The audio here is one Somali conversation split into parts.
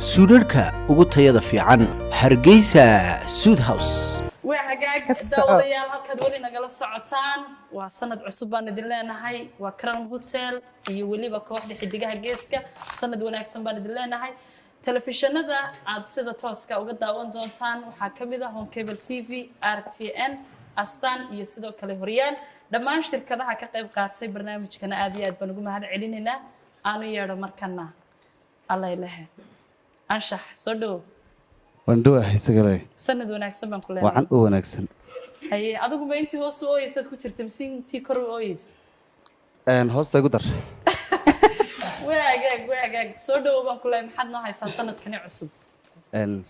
suudhadhka ugu tayada fiican Hargeysa Suud House. وحقاق داوديال halkaad wali nagala socotaan waa sanad cusub baan idin leenahay waa Crown Hotel iyo waliba kooxda xidigaha geeska sanad wanaagsan baan idin leenahay telefishinada aad sida tooska uga daawan doontaan waxa kamid ah Home Cable TV RTN Astaan iyo sidoo kale Horyaan dhammaan shirkadaha ka qayb qaatay barnaamijkan aad iyo aad baan ugu mahad celinaynaa aanu yeero markana Allah ilaah anshax soo dhow wandoo xiisagalay sanad wanaagsan baan ku leeyahay waxaan u wanaagsan haye adigu ma intii hoos u ooyisad ku jirtay misintii kor u ooyis hoosta igu dar waagaag soo dhow baan ku leeyahay maxaad noo haysaa sanadkan cusub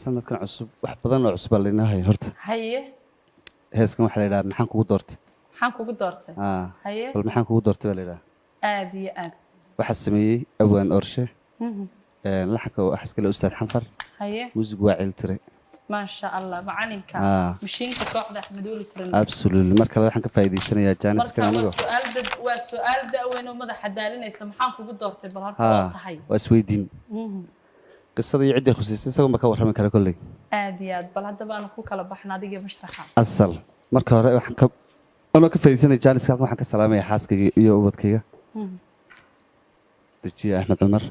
sanadkan cusub wax badan oo cusub la inahay horta haye heeskan waxa la yiraahdaa maxaan kugu doortay haye bal maxaan kugu doortay la yiraahdaa aad iyo aad waxa sameeyay awaan orshe laxka waxa iskala ustaad xanfar haye music waa ciltire ما شاء الله معلنكا مشينك كوحدة أحمد ولي فرن absolutely marka waxaan ka faa'iideysanayaa jaanis kan aniga su'aal da weyn oo madax xadaalinaysa maxaan kugu doortay bal horta tahay waa isweydiin qisada iyo cidii khusuusay isaga ma ka warrami kara kulli aad iyo aad bal hadda baan ku kala baxnaa adiga mashraxa asal marka hore waxaan ka faa'iideysanay jaanis kan waxaan ka salaamayaa xaaskayga iyo ubadkayga dajiya Axmed Cumar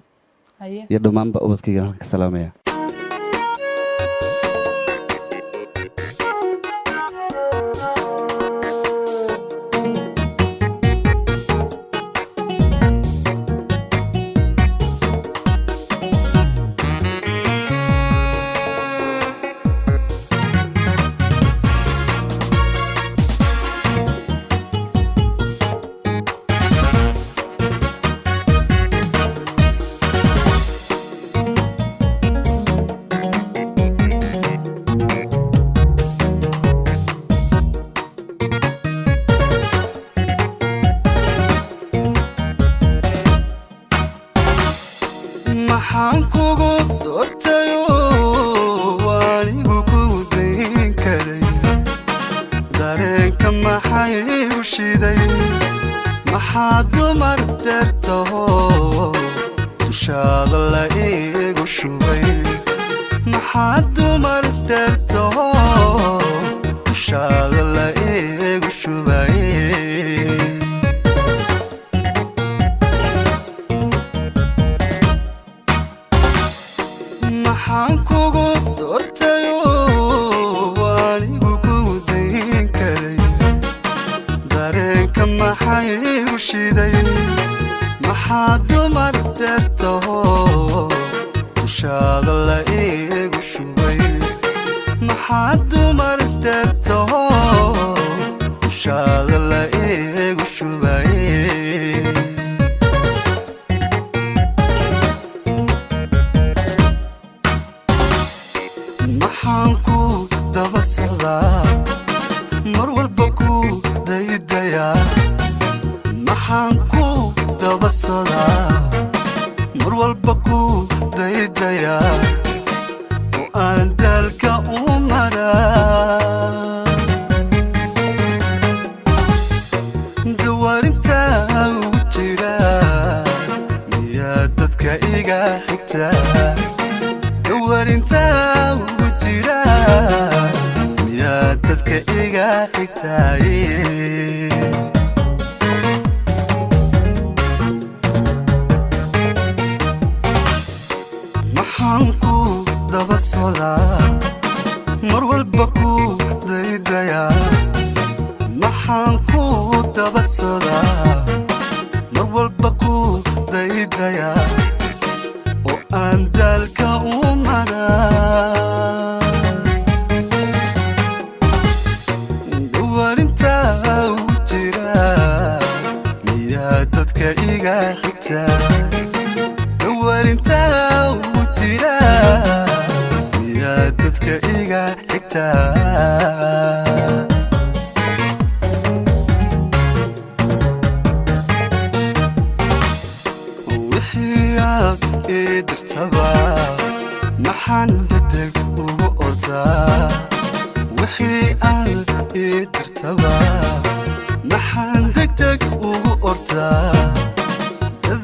haye iyo dhamaanba ubadkayga halka ka salaamaya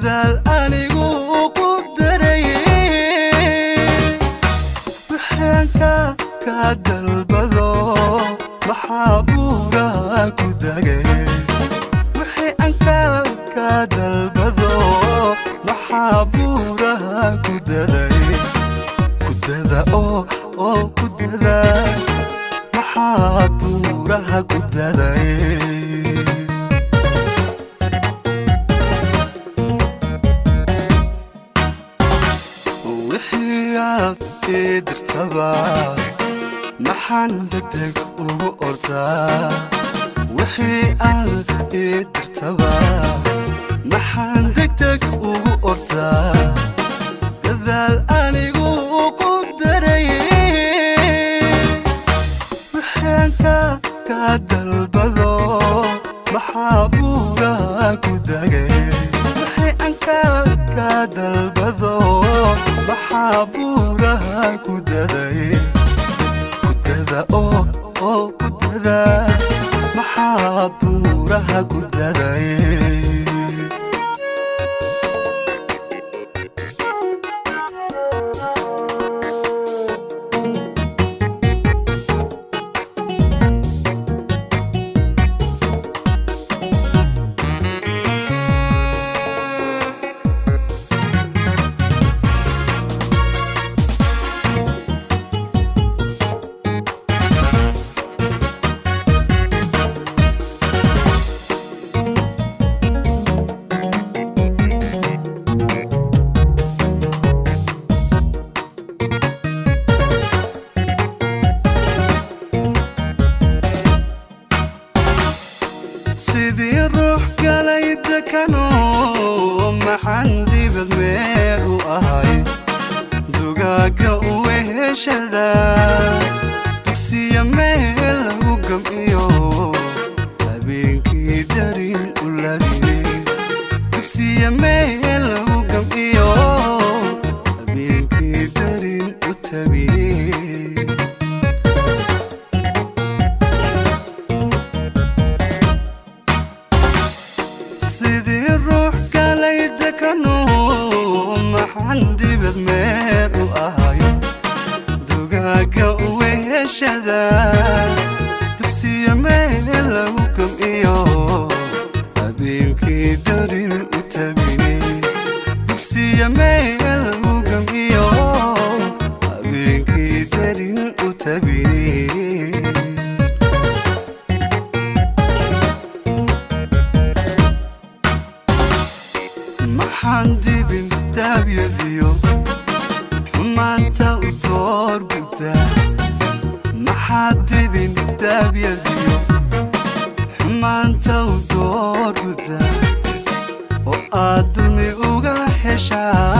ذال أنيقو قدري dalbado maxaabuuraha ku dagay wixii aan ka dalbado maxaabuuraha ku daday ku dada oo ku dada maxaabuuraha ku daday dirtaba maxaan degdeg ugu ordaa wixii aad dirtaba maxaan degdeg ugu ordaa dadaal anigu ku daray wixii ka dalbado maxaabuuraha ku dagay wixii aan ka dalbado maxaabuuraha ku daday ku dada oo ku dada maxaabuuraha ku daday sidii ruux galay dekano maxaan dibad meel u ahay dugaaga u weheshada dugsiya meel lagu gamciyo habeenkii darin u lagiyey dugsiya meel lagu gamciyo habeenkii darin u tabiyey sidii ruux galay dekano maxaan dibad meel u ahay dugaaga u weheshada dugsiya meel lagu gamciyo habeenkii darin u tabiyey dugsiya meel lagu gamciyo habeenkii darin u tabiyey maxaan dibin daabyadiyo xumaanta u doorbidaa maxaad dibin daabyadiyo xumaanta u doorbidaa oo aad dulmi uga heshaa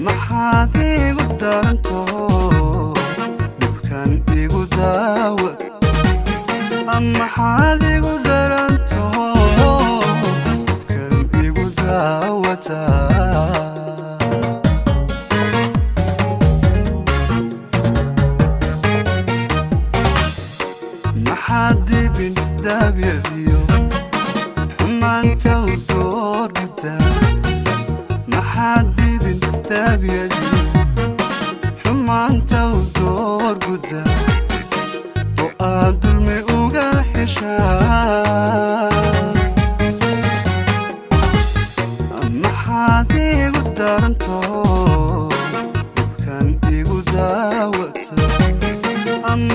maxaad igu daranto dhibkan igu daawad maxaad igu daranto kan igu daawata maxaad dibin daabyadiyo xumaanta u doorbidaa maxaad dibin daabyadiyo xumaanta u doorbidaa oo aad dulmi uga heshaa maxaad igu daranto kan igu daawata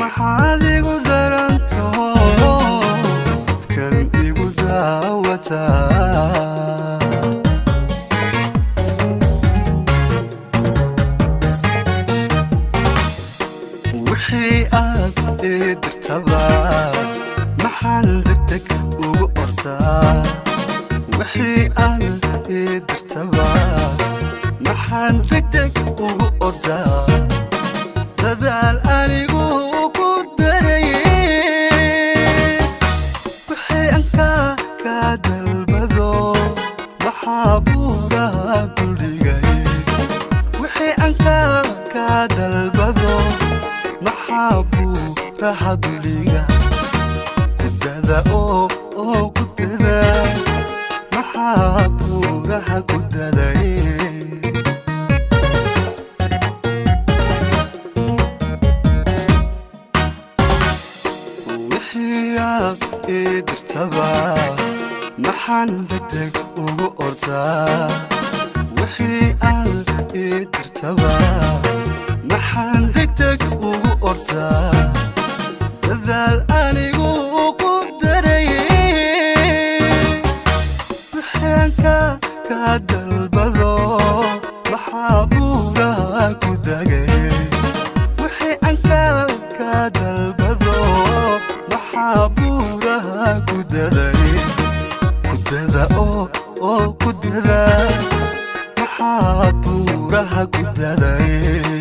maxaad igu daranto kan igu daawata wixii aad dirtaba maxaan degdeg ugu ordaa wixii aad dirtaba maxaan degdeg ugu ordaa dadaal anigu ku daray wixii aan ka dalbado maxaabuuraha duldhigay wixii aan ka dalbado maxaabuuraha duldhiga ku dada oo ku dada maxaabuuraha ku daday maxaan degdeg ugu ordaa wixii aan ii dirtaba maxaan degdeg ugu ordaa dadaal anigu ku darayay wixii ka dalbado maxaa buuraha ku dagay wixii aan ka dalbado maxaa buuraha ku daday kudada oo kudada maxaa buuraha ku daday